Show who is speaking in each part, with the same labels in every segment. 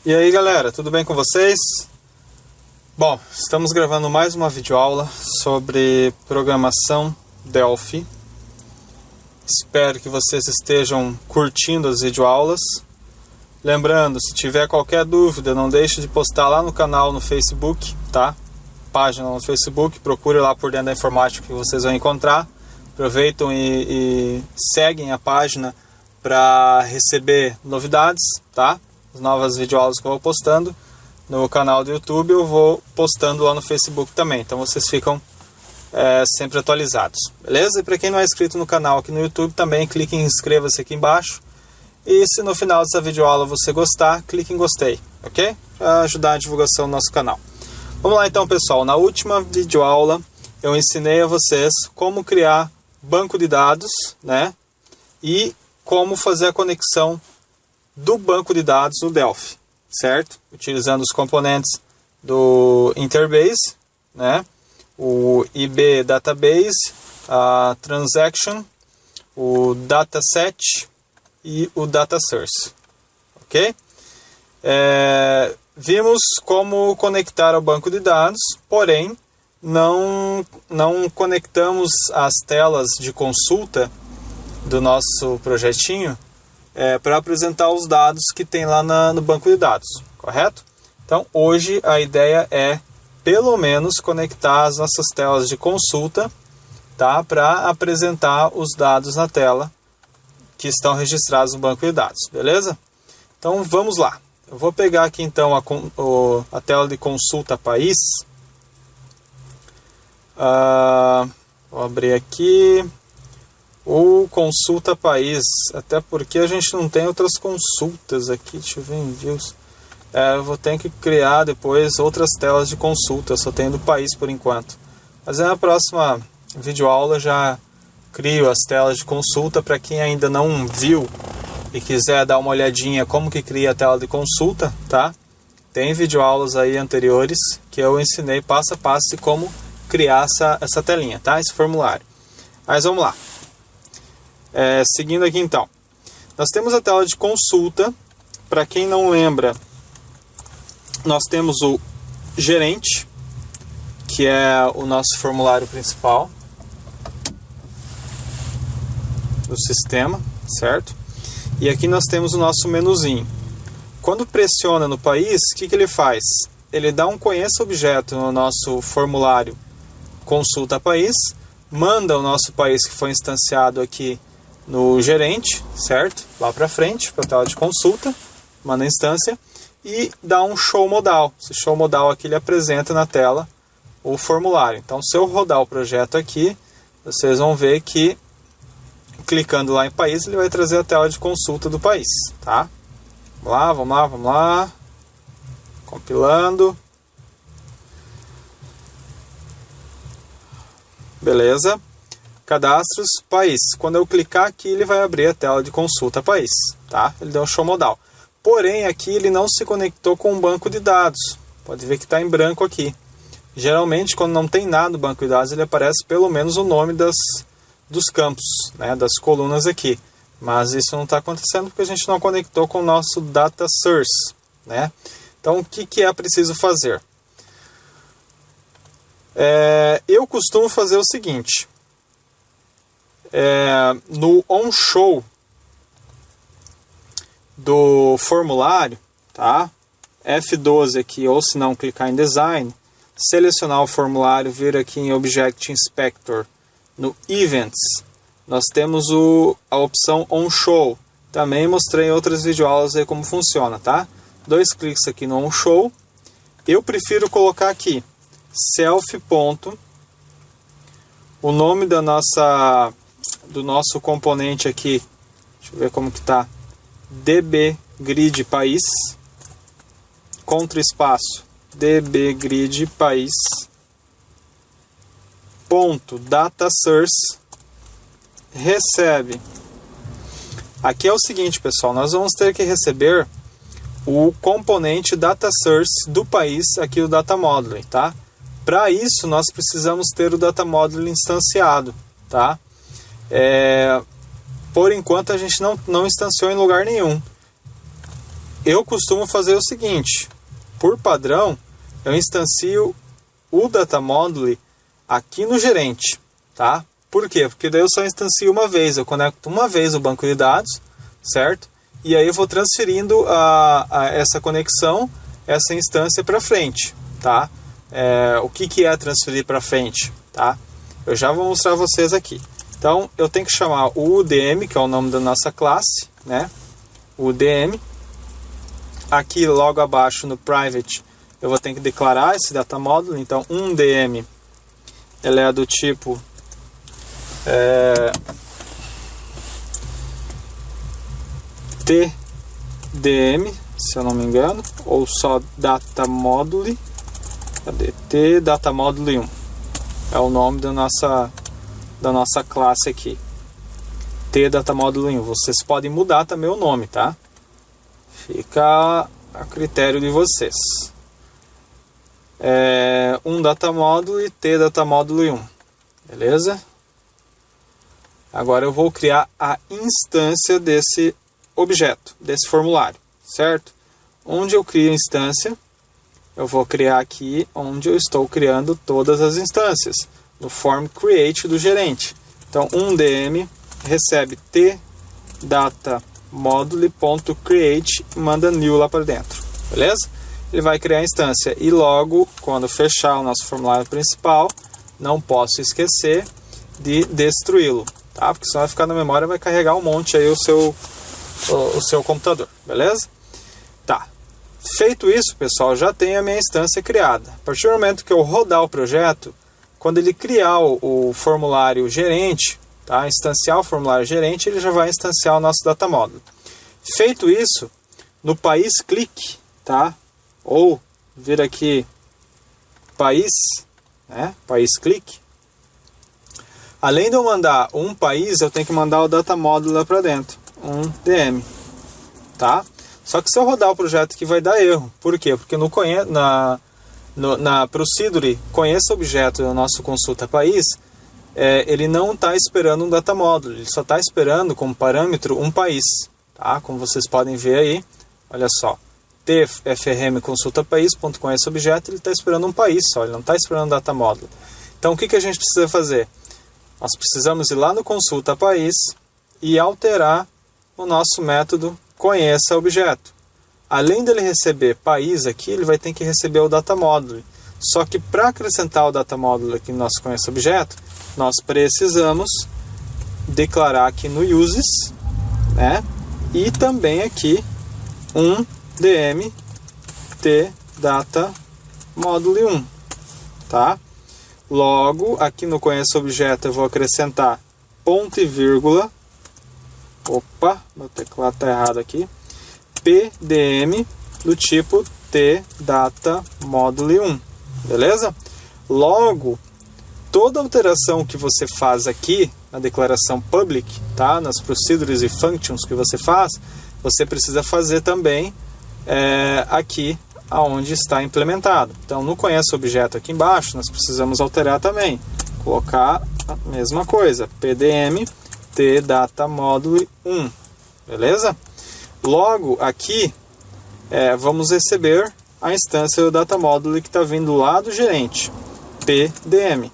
Speaker 1: E aí galera, tudo bem com vocês? Bom, estamos gravando mais uma videoaula sobre programação Delphi. Espero que vocês estejam curtindo as videoaulas. Lembrando, se tiver qualquer dúvida, não deixe de postar lá no canal no Facebook, tá? Página no Facebook, procure lá por dentro da informática que vocês vão encontrar. Aproveitam e seguem a página para receber novidades, tá? As novas videoaulas que eu vou postando no canal do YouTube, eu vou postando lá no Facebook também. Então vocês ficam sempre atualizados, beleza? E para quem não é inscrito no canal aqui no YouTube, também clique em inscreva-se aqui embaixo. E se no final dessa videoaula você gostar, clique em gostei, ok? Para ajudar a divulgação do nosso canal. Vamos lá então, pessoal. Na última videoaula eu ensinei a vocês como criar banco de dados, né? E como fazer a conexão do banco de dados no Delphi, certo? Utilizando os componentes do Interbase, né? O IB Database, a Transaction, o Dataset e o Data Source, ok? Vimos como conectar ao banco de dados, porém não conectamos as telas de consulta do nosso projetinho para apresentar os dados que tem lá no banco de dados, correto? Então hoje a ideia é pelo menos conectar as nossas telas de consulta, tá? Para apresentar os dados na tela que estão registrados no banco de dados, beleza? Então vamos lá. Eu vou pegar aqui então a tela de consulta país. Vou abrir aqui o consulta país, até porque a gente não tem outras consultas aqui. Deixa eu ver envios. Eu vou ter que criar depois outras telas de consulta, eu só tenho do país por enquanto. Mas na próxima videoaula já crio as telas de consulta para quem ainda não viu e quiser dar uma olhadinha como que cria a tela de consulta, tá? Tem videoaulas aí anteriores que eu ensinei passo a passo de como criar essa telinha, tá? Esse formulário. Mas vamos lá. Seguindo aqui então. Nós temos a tela de consulta. Para quem não lembra, nós temos o gerente, que é o nosso formulário principal do sistema, certo? E aqui nós temos o nosso menuzinho. Quando pressiona no país, o que ele faz? Ele dá um conheça objeto no nosso formulário consulta país, manda o nosso país que foi instanciado aqui no gerente, certo? Lá para frente, para a tela de consulta, manda a instância e dá um show modal. Esse show modal aqui ele apresenta na tela o formulário. Então, se eu rodar o projeto aqui, vocês vão ver que clicando lá em país, ele vai trazer a tela de consulta do país, tá? Vamos lá. Compilando. Beleza. Cadastros, país. Quando eu clicar aqui, ele vai abrir a tela de consulta país, tá? Ele deu um show modal. Porém, aqui ele não se conectou com o banco de dados. Pode ver que está em branco aqui. Geralmente, quando não tem nada no banco de dados, ele aparece pelo menos o nome dos campos, né, das colunas aqui. Mas isso não está acontecendo porque a gente não conectou com o nosso Data Source, né? Então, o que é preciso fazer? Eu costumo fazer o seguinte. No on-show do formulário, tá? F12 aqui, ou se não clicar em Design, selecionar o formulário, vir aqui em Object Inspector. No Events, nós temos a opção On Show. Também mostrei em outras videoaulas aí como funciona, tá? 2 cliques aqui no On Show. Eu prefiro colocar aqui self. O nome do nosso componente aqui, deixa eu ver como que tá. DB Grid País. Contra espaço DB Grid País. Data Source recebe. Aqui é o seguinte, pessoal, nós vamos ter que receber o componente Data Source do país aqui do Data Modeling, tá? Para isso nós precisamos ter o Data Modeling instanciado, tá? Por enquanto a gente não instanciou em lugar nenhum. eu costumo fazer o seguinte: por padrão, eu instancio o data module aqui no gerente, tá? Por quê? Porque daí eu só instancio uma vez, eu conecto uma vez o banco de dados, certo? E aí eu vou transferindo essa conexão, essa instância para frente, tá? O que é transferir para frente, tá? Eu já vou mostrar a vocês aqui. Então, eu tenho que chamar o UDM, que é o nome da nossa classe, né? O UDM. Aqui, logo abaixo, no private, eu vou ter que declarar esse data module. Então, um DM, ele é do tipo TDM, se eu não me engano, ou só data module. Cadê? T data module 1 é o nome da nossa classe aqui. T data module 1. Vocês podem mudar também o nome, tá? Fica a critério de vocês. Um data module, T data module 1. Beleza? Agora eu vou criar a instância desse objeto, desse formulário, certo? Onde eu crio a instância, eu vou criar aqui onde eu estou criando todas as instâncias, no form create do gerente. Então, um DM recebe t data module.create e manda new lá para dentro, beleza? Ele vai criar a instância e logo, quando fechar o nosso formulário principal, não posso esquecer de destruí-lo, tá? Porque senão vai ficar na memória e vai carregar um monte aí o seu computador, beleza? Tá. Feito isso, pessoal, já tenho a minha instância criada. A partir do momento que eu rodar o projeto, quando ele criar o formulário gerente, tá? Instanciar o formulário gerente, ele já vai instanciar o nosso data module. Feito isso, no país clique, tá? Ou vir aqui país, né? País clique. Além de eu mandar um país, eu tenho que mandar o data module lá para dentro, um DM, tá? Só que se eu rodar o projeto aqui vai dar erro. Por quê? Porque na procedure conheça objeto do nosso consulta país, ele não está esperando um data module, ele só está esperando como parâmetro um país, tá? Como vocês podem ver aí, olha só, tfrm consulta país.conheça objeto, ele está esperando um país só, ele não está esperando um data module. Então o que a gente precisa fazer? Nós precisamos ir lá no consulta país e alterar o nosso método conheça objeto. Além dele receber país aqui, ele vai ter que receber o data module. Só que para acrescentar o data module aqui no nosso conheça objeto, nós precisamos declarar aqui no uses, né? E também aqui um dm t data module 1, tá? Logo, aqui no conheça objeto eu vou acrescentar ponto e vírgula. Opa, meu teclado está errado aqui. PDM do tipo T data module 1, beleza? Logo, toda alteração que você faz aqui na declaração public, tá? Nas procedures e functions que você faz, você precisa fazer também aqui aonde está implementado. Então, no conheça objeto aqui embaixo, nós precisamos alterar também. Colocar a mesma coisa, PDM T data module 1, beleza? Logo aqui vamos receber a instância do data module que está vindo lá do gerente, PDM,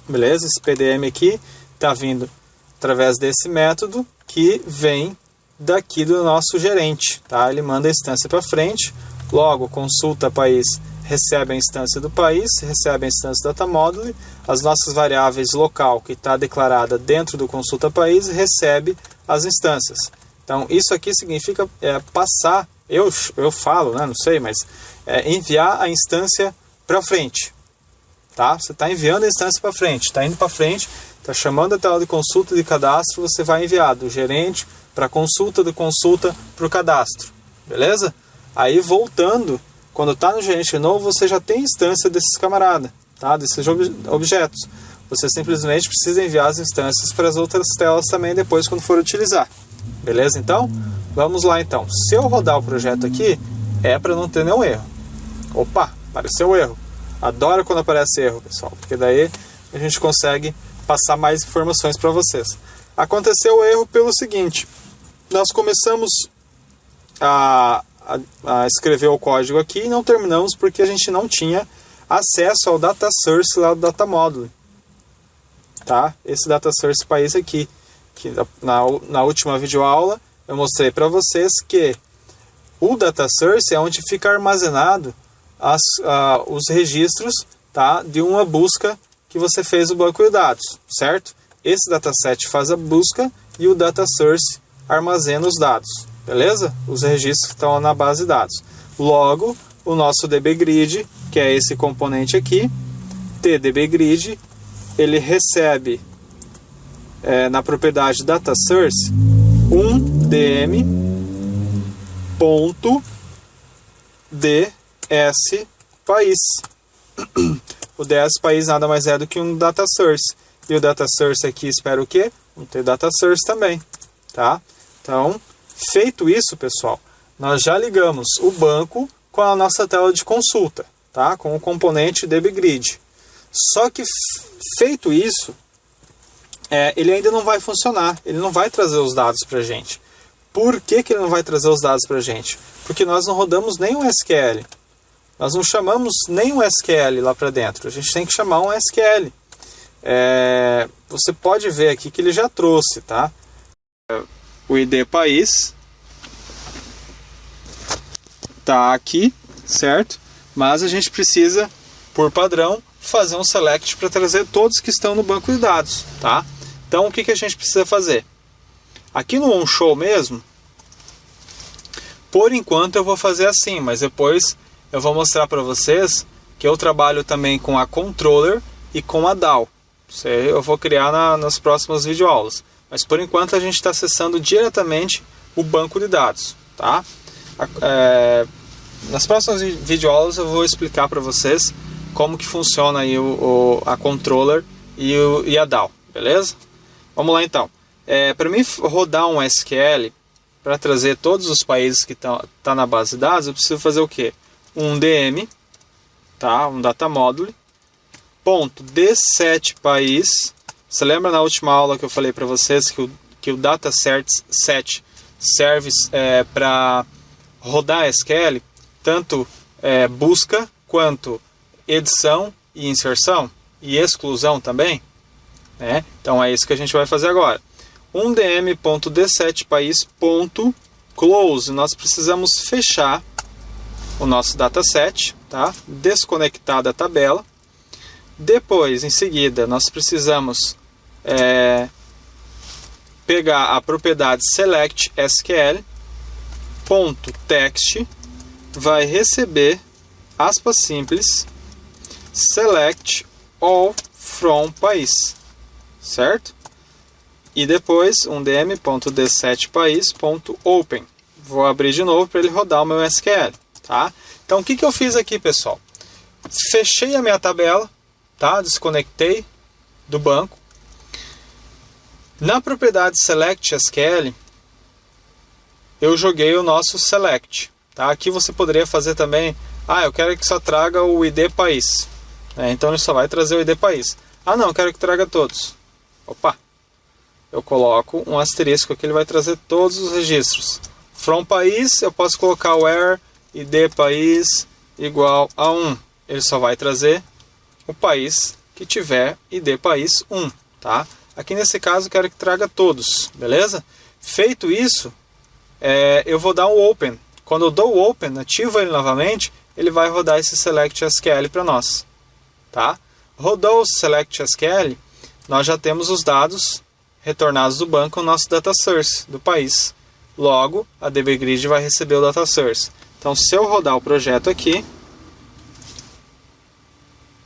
Speaker 1: beleza? Esse PDM aqui está vindo através desse método que vem daqui do nosso gerente, tá? Ele manda a instância para frente, logo consulta país recebe a instância do país, recebe a instância do data module, as nossas variáveis local que está declarada dentro do consulta país recebe as instâncias. Então isso aqui significa passar, eu falo, né, não sei, mas enviar a instância para frente, tá? Você está enviando a instância para frente, está indo para frente, está chamando a tela de consulta de cadastro, você vai enviar do gerente para consulta, do consulta para o cadastro, beleza? Aí voltando, quando está no gerente de novo, você já tem instância desses camaradas, tá? Desses objetos. Você simplesmente precisa enviar as instâncias para as outras telas também depois quando for utilizar. Beleza, então? Vamos lá, então. Se eu rodar o projeto aqui, é para não ter nenhum erro. Opa, apareceu um erro. Adoro quando aparece erro, pessoal, porque daí a gente consegue passar mais informações para vocês. Aconteceu o erro pelo seguinte. Nós começamos a escrever o código aqui e não terminamos porque a gente não tinha acesso ao data source lá do data module. Tá? Esse data source país aqui, que na última videoaula eu mostrei para vocês que o data source é onde fica armazenado os registros, tá, de uma busca que você fez no banco de dados, certo? Esse dataset faz a busca e o data source armazena os dados, beleza? Os registros que estão na base de dados. Logo, o nosso dbgrid, que é esse componente aqui, tdbgrid, ele recebe na propriedade data source um dm.ds país. O ds país nada mais é do que um data source. E o data source aqui espera o quê? Um data source também, tá? Então, feito isso, pessoal, nós já ligamos o banco com a nossa tela de consulta, tá? Com o componente dbgrid. Só que feito isso, ele ainda não vai funcionar, ele não vai trazer os dados para a gente. Por que ele não vai trazer os dados para a gente? Porque nós não rodamos nem um SQL. Nós não chamamos nem um SQL lá para dentro. A gente tem que chamar um SQL. Você pode ver aqui que ele já trouxe, tá? O ID país tá aqui, certo? Mas a gente precisa, por padrão, fazer um select para trazer todos que estão no banco de dados, tá? Então o que a gente precisa fazer? Aqui no onShow mesmo, por enquanto eu vou fazer assim, mas depois eu vou mostrar para vocês que eu trabalho também com a controller e com a DAO. Isso aí eu vou criar nas próximas videoaulas. Mas por enquanto a gente está acessando diretamente o banco de dados, tá? Nas próximas videoaulas eu vou explicar para vocês como que funciona aí a controller e a DAO, beleza? Vamos lá então. Para mim rodar um SQL, para trazer todos os países que tá na base de dados, eu preciso fazer o quê? Um DM, tá? Um data module, ponto D7 país. Você lembra na última aula que eu falei para vocês que o dataset serve para rodar SQL, tanto busca quanto edição e inserção e exclusão também, né? Então é isso que a gente vai fazer agora. Um dm.d7 país.close. Nós precisamos fechar o nosso dataset, tá? Desconectar da tabela. Depois, em seguida, nós precisamos pegar a propriedade select SQL .text, vai receber aspas simples select all from país, certo? E depois um dm.d7 país.open. Vou abrir de novo para ele rodar o meu SQL, tá? Então o que eu fiz aqui, pessoal? Fechei a minha tabela, tá? Desconectei do banco. Na propriedade select SQL, eu joguei o nosso select, tá? Aqui você poderia fazer também, eu quero que só traga o ID país, então ele só vai trazer o ID país. Não, eu quero que traga todos. Opa! Eu coloco um asterisco aqui, ele vai trazer todos os registros. From país, eu posso colocar where ID país igual a 1. Ele só vai trazer o país que tiver ID país 1, tá? Aqui nesse caso eu quero que traga todos, beleza? Feito isso, eu vou dar um open. Quando eu dou o open, ativo ele novamente, ele vai rodar esse select SQL para nós, tá? Rodou o select SQL, nós já temos os dados retornados do banco no nosso data source do país. Logo, a dbgrid vai receber o data source. Então, se eu rodar o projeto aqui,